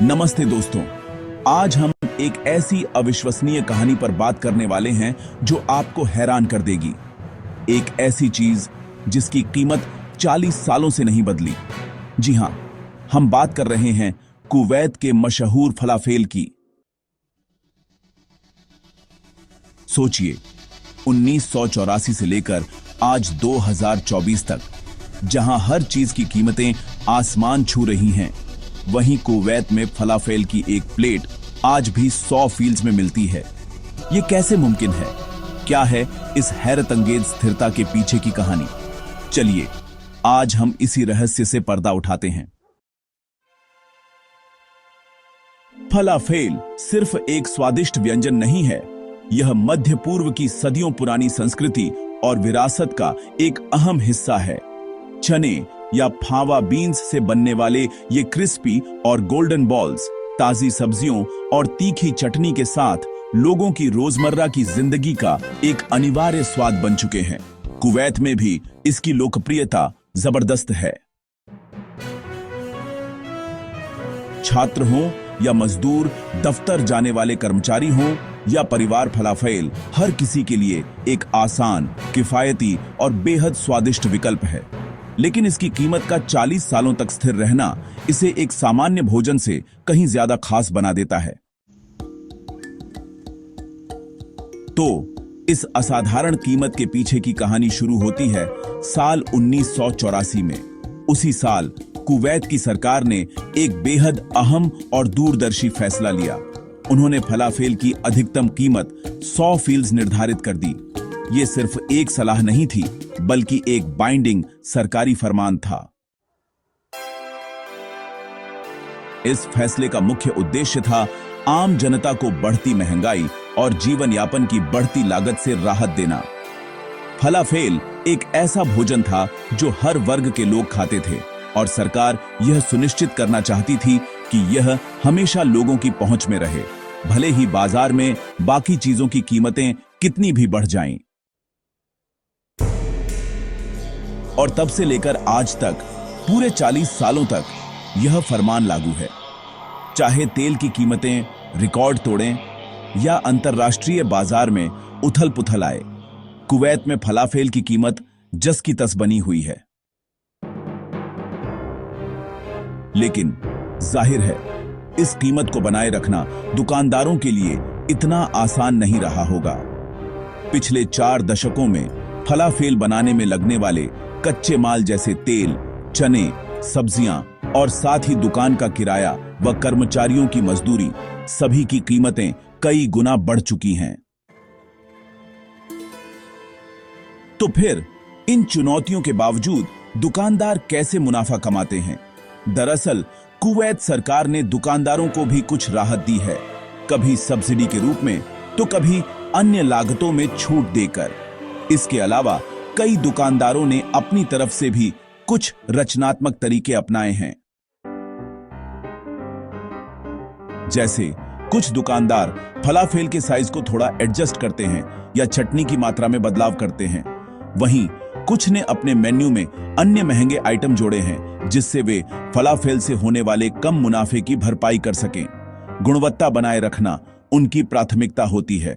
नमस्ते दोस्तों, आज हम एक ऐसी अविश्वसनीय कहानी पर बात करने वाले हैं जो आपको हैरान कर देगी। एक ऐसी चीज जिसकी कीमत 40 सालों से नहीं बदली। जी हां, हम बात कर रहे हैं कुवैत के मशहूर फलाफेल की। सोचिए, 1984 से लेकर आज 2024 तक, जहां हर चीज की कीमतें आसमान छू रही हैं, वहीं कुवैत में फलाफेल की एक प्लेट आज भी 100 फील्ड्स में मिलती है। यह कैसे मुमकिन है? क्या है इस हैरत अंगेज स्थिरता के पीछे की कहानी? चलिए, आज हम इसी रहस्य से पर्दा उठाते हैं। फलाफेल सिर्फ एक स्वादिष्ट व्यंजन नहीं है, यह मध्य पूर्व की सदियों पुरानी संस्कृति और विरासत का एक अहम हिस्सा है। चने या फावा बीन्स से बनने वाले ये क्रिस्पी और गोल्डन बॉल्स ताजी सब्जियों और तीखी चटनी के साथ लोगों की रोजमर्रा की जिंदगी का एक अनिवार्य स्वाद बन चुके हैं। कुवैत में भी इसकी लोकप्रियता जबरदस्त है। छात्र हों या मजदूर, दफ्तर जाने वाले कर्मचारी हों या परिवार, फलाफेल हर किसी के लिए एक आसान, किफायती और बेहद स्वादिष्ट विकल्प है। लेकिन इसकी कीमत का 40 सालों तक स्थिर रहना इसे एक सामान्य भोजन से कहीं ज्यादा खास बना देता है। तो इस असाधारण कीमत के पीछे की कहानी शुरू होती है साल 1984 में। उसी साल कुवैत की सरकार ने एक बेहद अहम और दूरदर्शी फैसला लिया। उन्होंने फलाफेल की अधिकतम कीमत 100 फील्ड्स निर्धारित कर दी। ये सिर्फ एक सलाह नहीं थी, बल्कि एक बाइंडिंग सरकारी फरमान था। इस फैसले का मुख्य उद्देश्य था आम जनता को बढ़ती महंगाई और जीवन यापन की बढ़ती लागत से राहत देना। फलाफेल एक ऐसा भोजन था जो हर वर्ग के लोग खाते थे और सरकार यह सुनिश्चित करना चाहती थी कि यह हमेशा लोगों की पहुंच में रहे, भले ही बाजार में बाकी चीजों की कीमतें कितनी भी बढ़ जाएं। और तब से लेकर आज तक, पूरे 40 सालों तक यह फरमान लागू है। चाहे तेल की कीमतें रिकॉर्ड तोड़ें या अंतर्राष्ट्रीय बाजार में उथल पुथल आए, कुवैत में फलाफेल की कीमत जस की तस बनी हुई है। लेकिन जाहिर है, इस कीमत को बनाए रखना दुकानदारों के लिए इतना आसान नहीं रहा होगा। पिछले 4 दशकों में फलाफेल बनाने में लगने वाले कच्चे माल जैसे तेल, चने, सब्जियां और साथ ही दुकान का किराया व कर्मचारियों की मजदूरी, सभी की कीमतें कई गुना बढ़ चुकी हैं। तो फिर इन चुनौतियों के बावजूद दुकानदार कैसे मुनाफा कमाते हैं? दरअसल कुवैत सरकार ने दुकानदारों को भी कुछ राहत दी है, कभी सब्सिडी के रूप में तो कभी अन्य लागतों में छूट देकर। इसके अलावा कई दुकानदारों ने अपनी तरफ से भी कुछ रचनात्मक तरीके अपनाए हैं। जैसे कुछ दुकानदार फलाफेल के साइज को थोड़ा एडजस्ट करते हैं या चटनी की मात्रा में बदलाव करते हैं। वहीं कुछ ने अपने मेन्यू में अन्य महंगे आइटम जोड़े हैं, जिससे वे फलाफेल से होने वाले कम मुनाफे की भरपाई कर सकें। गुणवत्ता बनाए रखना उनकी प्राथमिकता होती है।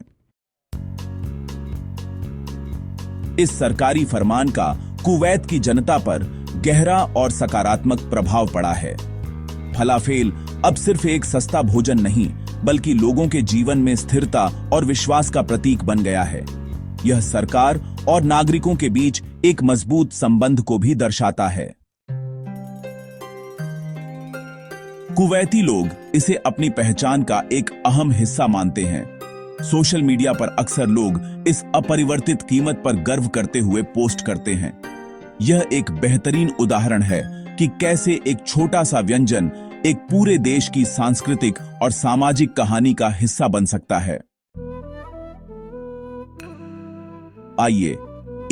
इस सरकारी फरमान का कुवैत की जनता पर गहरा और सकारात्मक प्रभाव पड़ा है। फलाफेल अब सिर्फ एक सस्ता भोजन नहीं, बल्कि लोगों के जीवन में स्थिरता और विश्वास का प्रतीक बन गया है। यह सरकार और नागरिकों के बीच एक मजबूत संबंध को भी दर्शाता है। कुवैती लोग इसे अपनी पहचान का एक अहम हिस्सा मानते हैं। सोशल मीडिया पर अक्सर लोग इस अपरिवर्तित कीमत पर गर्व करते हुए पोस्ट करते हैं। यह एक बेहतरीन उदाहरण है कि कैसे एक छोटा सा व्यंजन एक पूरे देश की सांस्कृतिक और सामाजिक कहानी का हिस्सा बन सकता है। आइए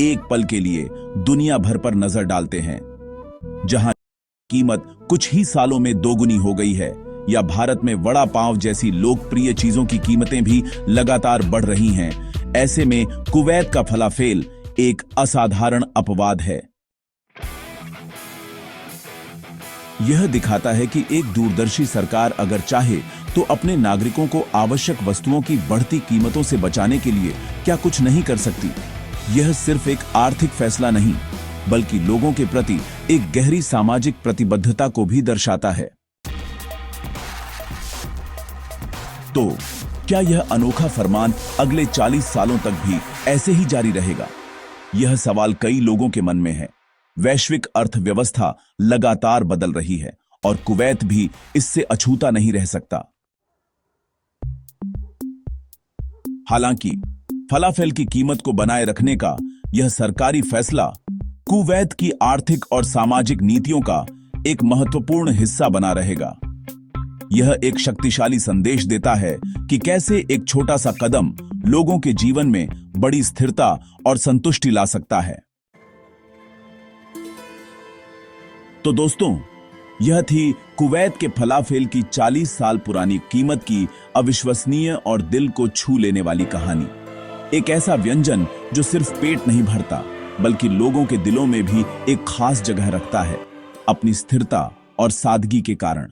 एक पल के लिए दुनिया भर पर नजर डालते हैं, जहां कीमत कुछ ही सालों में दोगुनी हो गई है, या भारत में वड़ा पाव जैसी लोकप्रिय चीजों की कीमतें भी लगातार बढ़ रही हैं। ऐसे में कुवैत का फलाफेल एक असाधारण अपवाद है। यह दिखाता है कि एक दूरदर्शी सरकार अगर चाहे तो अपने नागरिकों को आवश्यक वस्तुओं की बढ़ती कीमतों से बचाने के लिए क्या कुछ नहीं कर सकती। यह सिर्फ एक आर्थिक फैसला नहीं, बल्कि लोगों के प्रति एक गहरी सामाजिक प्रतिबद्धता को भी दर्शाता है। तो क्या यह अनोखा फरमान अगले 40 सालों तक भी ऐसे ही जारी रहेगा? यह सवाल कई लोगों के मन में है। वैश्विक अर्थव्यवस्था लगातार बदल रही है और कुवैत भी इससे अछूता नहीं रह सकता। हालांकि फलाफेल की कीमत को बनाए रखने का यह सरकारी फैसला कुवैत की आर्थिक और सामाजिक नीतियों का एक महत्वपूर्ण हिस्सा बना रहेगा। यह एक शक्तिशाली संदेश देता है कि कैसे एक छोटा सा कदम लोगों के जीवन में बड़ी स्थिरता और संतुष्टि ला सकता है। तो दोस्तों, यह थी कुवैत के फलाफेल की 40 साल पुरानी कीमत की अविश्वसनीय और दिल को छू लेने वाली कहानी। एक ऐसा व्यंजन जो सिर्फ पेट नहीं भरता, बल्कि लोगों के दिलों में भी एक खास जगह रखता है, अपनी स्थिरता और सादगी के कारण।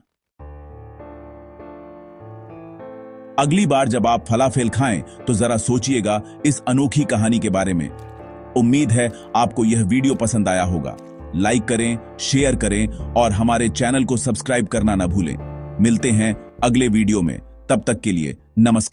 अगली बार जब आप फलाफेल खाएं तो जरा सोचिएगा इस अनोखी कहानी के बारे में। उम्मीद है आपको यह वीडियो पसंद आया होगा। लाइक करें, शेयर करें और हमारे चैनल को सब्सक्राइब करना ना भूलें। मिलते हैं अगले वीडियो में, तब तक के लिए नमस्कार।